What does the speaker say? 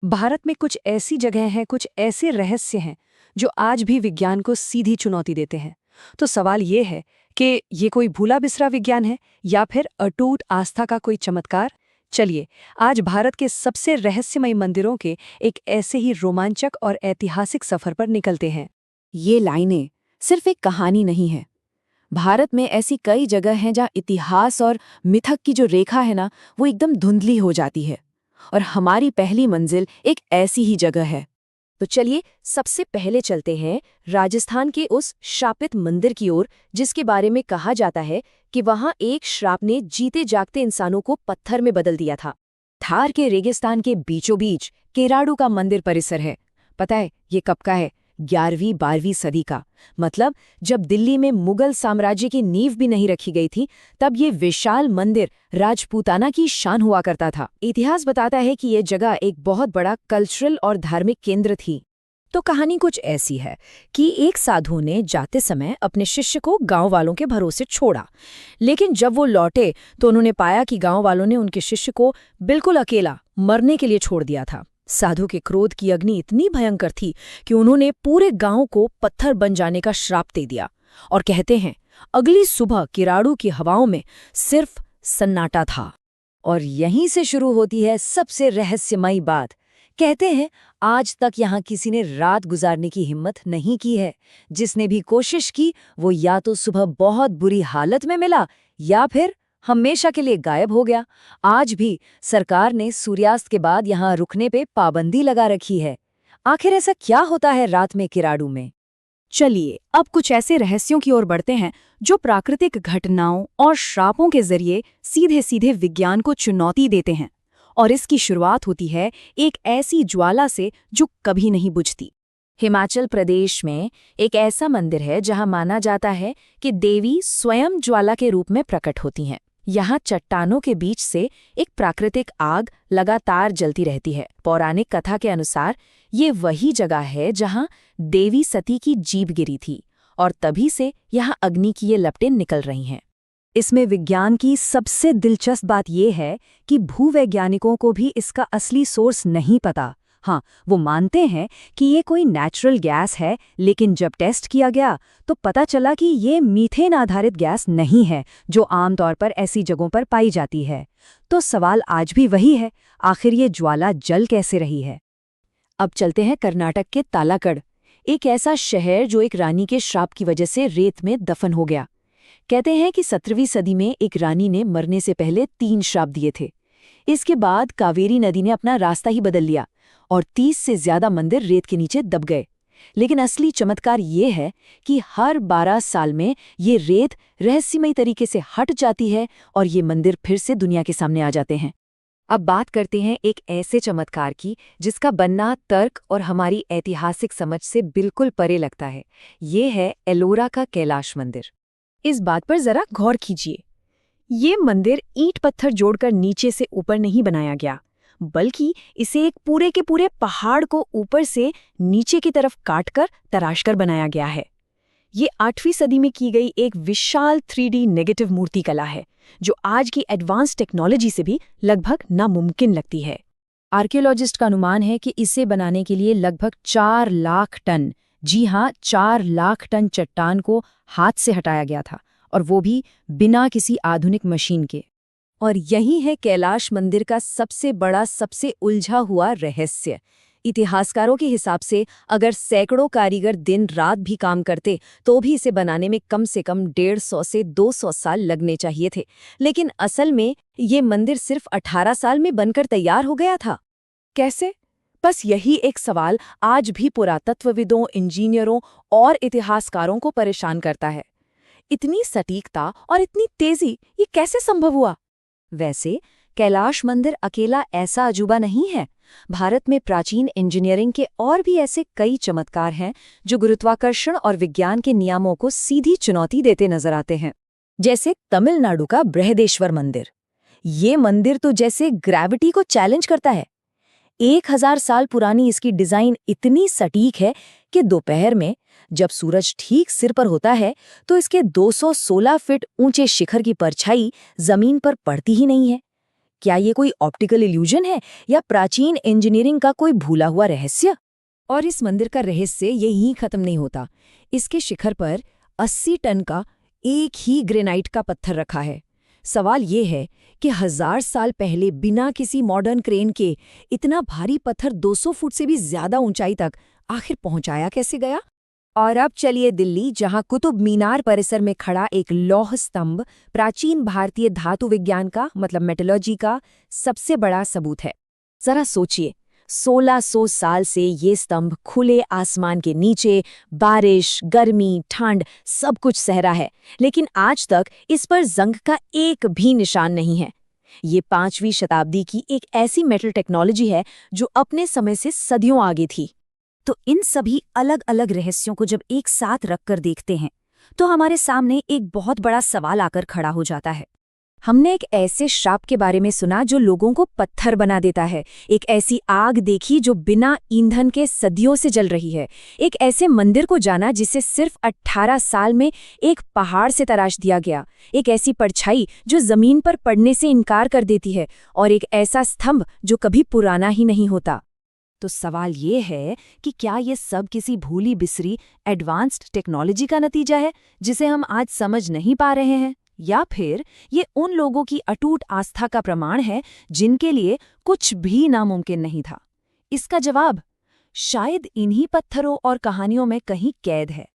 भारत में कुछ ऐसी जगह हैं, कुछ ऐसे रहस्य हैं जो आज भी विज्ञान को सीधी चुनौती देते हैं। तो सवाल ये है कि ये कोई भूला बिसरा विज्ञान है या फिर अटूट आस्था का कोई चमत्कार। चलिए, आज भारत के सबसे रहस्यमयी मंदिरों के एक ऐसे ही रोमांचक और ऐतिहासिक सफर पर निकलते हैं। ये लाइनें सिर्फ एक कहानी नहीं है। भारत में ऐसी कई जगह हैं जहाँ इतिहास और मिथक की जो रेखा है ना, वो एकदम धुंधली हो जाती है। और हमारी पहली मंजिल एक ऐसी ही जगह है। तो चलिए सबसे पहले चलते हैं राजस्थान के उस शापित मंदिर की ओर, जिसके बारे में कहा जाता है कि वहाँ एक श्राप ने जीते जागते इंसानों को पत्थर में बदल दिया था। थार के रेगिस्तान के बीचों बीच केराडू का मंदिर परिसर है। पता है ये कब का है? 11वीं-12वीं सदी का। मतलब जब दिल्ली में मुगल साम्राज्य की नींव भी नहीं रखी गई थी, तब ये विशाल मंदिर राजपूताना की शान हुआ करता था। इतिहास बताता है कि ये जगह एक बहुत बड़ा कल्चरल और धार्मिक केंद्र थी। तो कहानी कुछ ऐसी है कि एक साधु ने जाते समय अपने शिष्य को गांव वालों के भरोसे छोड़ा, लेकिन जब वो लौटे तो उन्होंने पाया कि गांव वालों ने उनके शिष्य को बिल्कुल अकेला मरने के लिए छोड़ दिया था। साधु के क्रोध की अग्नि इतनी भयंकर थी कि उन्होंने पूरे गांव को पत्थर बन जाने का श्राप दे दिया। और कहते हैं अगली सुबह किराड़ू की हवाओं में सिर्फ सन्नाटा था। और यहीं से शुरू होती है सबसे रहस्यमयी बात। कहते हैं आज तक यहाँ किसी ने रात गुजारने की हिम्मत नहीं की है। जिसने भी कोशिश की वो या तो सुबह बहुत बुरी हालत में मिला या फिर हमेशा के लिए गायब हो गया। आज भी सरकार ने सूर्यास्त के बाद यहाँ रुकने पे पाबंदी लगा रखी है। आखिर ऐसा क्या होता है रात में किराडू में? चलिए अब कुछ ऐसे रहस्यों की ओर बढ़ते हैं जो प्राकृतिक घटनाओं और श्रापों के जरिए सीधे सीधे विज्ञान को चुनौती देते हैं। और इसकी शुरुआत होती है एक ऐसी ज्वाला से जो कभी नहीं बुझती। हिमाचल प्रदेश में एक ऐसा मंदिर है जहां माना जाता है कि देवी स्वयं ज्वाला के रूप में प्रकट होती हैं। यहाँ चट्टानों के बीच से एक प्राकृतिक आग लगातार जलती रहती है। पौराणिक कथा के अनुसार ये वही जगह है जहाँ देवी सती की जीभ गिरी थी और तभी से यहाँ अग्नि की ये लपटें निकल रही हैं। इसमें विज्ञान की सबसे दिलचस्प बात यह है कि भूवैज्ञानिकों को भी इसका असली सोर्स नहीं पता। हाँ, वो मानते हैं कि ये कोई नेचुरल गैस है, लेकिन जब टेस्ट किया गया तो पता चला कि ये मीथेन आधारित गैस नहीं है जो आमतौर पर ऐसी जगहों पर पाई जाती है। तो सवाल आज भी वही है, आखिर ये ज्वाला जल कैसे रही है? अब चलते हैं कर्नाटक के तालाकड़, एक ऐसा शहर जो एक रानी के श्राप की वजह से रेत में दफन हो गया। कहते हैं कि 17वीं सदी में एक रानी ने मरने से पहले 3 श्राप दिए थे। इसके बाद कावेरी नदी ने अपना रास्ता ही बदल लिया और 30 से ज्यादा मंदिर रेत के नीचे दब गए। लेकिन असली चमत्कार ये है कि हर 12 साल में ये रेत रहस्यमयी तरीके से हट जाती है और ये मंदिर फिर से दुनिया के सामने आ जाते हैं। अब बात करते हैं एक ऐसे चमत्कार की जिसका बनना तर्क और हमारी ऐतिहासिक समझ से बिल्कुल परे लगता है। ये है एलोरा का कैलाश मंदिर। इस बात पर जरा गौर कीजिए। ये मंदिर ईंट पत्थर जोड़कर नीचे से ऊपर नहीं बनाया गया, बल्कि इसे एक पूरे के पूरे पहाड़ को ऊपर से नीचे की तरफ काटकर तराशकर बनाया गया है। ये 8वीं सदी में की गई एक विशाल 3D नेगेटिव मूर्ति कला है, जो आज की एडवांस टेक्नोलॉजी से भी लगभग नामुमकिन लगती है। आर्कियोलॉजिस्ट का अनुमान है कि इसे बनाने के लिए लगभग 4 लाख टन, जी हाँ 4 लाख टन चट्टान को हाथ से हटाया गया था, और वो भी बिना किसी आधुनिक मशीन के। और यही है कैलाश मंदिर का सबसे बड़ा, सबसे उलझा हुआ रहस्य। इतिहासकारों के हिसाब से अगर सैकड़ों कारीगर दिन रात भी काम करते तो भी इसे बनाने में कम से कम 150 से 200 साल लगने चाहिए थे। लेकिन असल में ये मंदिर सिर्फ 18 साल में बनकर तैयार हो गया था। कैसे? बस यही एक सवाल आज भी पुरातत्वविदों, इंजीनियरों और इतिहासकारों को परेशान करता है। इतनी सटीकता और इतनी तेजी ये कैसे संभव हुआ? वैसे कैलाश मंदिर अकेला ऐसा अजूबा नहीं है। भारत में प्राचीन इंजीनियरिंग के और भी ऐसे कई चमत्कार हैं जो गुरुत्वाकर्षण और विज्ञान के नियमों को सीधी चुनौती देते नजर आते हैं। जैसे तमिलनाडु का बृहदेश्वर मंदिर। ये मंदिर तो जैसे ग्रेविटी को चैलेंज करता है। 1000 साल पुरानी इसकी डिजाइन इतनी सटीक है कि दोपहर में जब सूरज ठीक सिर पर होता है तो इसके 216 फीट ऊंचे शिखर की परछाई जमीन पर पड़ती ही नहीं है। क्या ये कोई ऑप्टिकल इल्यूजन है या प्राचीन इंजीनियरिंग का कोई भूला हुआ रहस्य? और इस मंदिर का रहस्य यहीं खत्म नहीं होता। इसके शिखर पर 80 टन का एक ही ग्रेनाइट का पत्थर रखा है। सवाल ये है कि 1000 साल पहले बिना किसी मॉडर्न क्रेन के इतना भारी पत्थर 200 फुट से भी ज्यादा ऊंचाई तक आखिर पहुंचाया कैसे गया? और अब चलिए दिल्ली, जहां कुतुब मीनार परिसर में खड़ा एक लौह स्तंभ प्राचीन भारतीय धातु विज्ञान का मतलब मेटलर्जी का सबसे बड़ा सबूत है। जरा सोचिए, 1600 साल से ये स्तंभ खुले आसमान के नीचे बारिश, गर्मी, ठंड सब कुछ सह रहा है, लेकिन आज तक इस पर जंग का एक भी निशान नहीं है। ये 5वीं शताब्दी की एक ऐसी मेटल टेक्नोलॉजी है जो अपने समय से सदियों आगे थी। तो इन सभी अलग अलग रहस्यों को जब एक साथ रखकर देखते हैं तो हमारे सामने एक बहुत बड़ा सवाल आकर खड़ा हो जाता है। हमने एक ऐसे श्राप के बारे में सुना जो लोगों को पत्थर बना देता है, एक ऐसी आग देखी जो बिना ईंधन के सदियों से जल रही है, एक ऐसे मंदिर को जाना जिसे सिर्फ 18 साल में एक पहाड़ से तराश दिया गया, एक ऐसी परछाई जो जमीन पर पड़ने से इनकार कर देती है, और एक ऐसा स्तंभ जो कभी पुराना ही नहीं होता। तो सवाल ये है कि क्या ये सब किसी भूली बिसरी एडवांस्ड टेक्नोलॉजी का नतीजा है जिसे हम आज समझ नहीं पा रहे हैं, या फिर ये उन लोगों की अटूट आस्था का प्रमाण है जिनके लिए कुछ भी नामुमकिन नहीं था? इसका जवाब शायद इन्हीं पत्थरों और कहानियों में कहीं कैद है।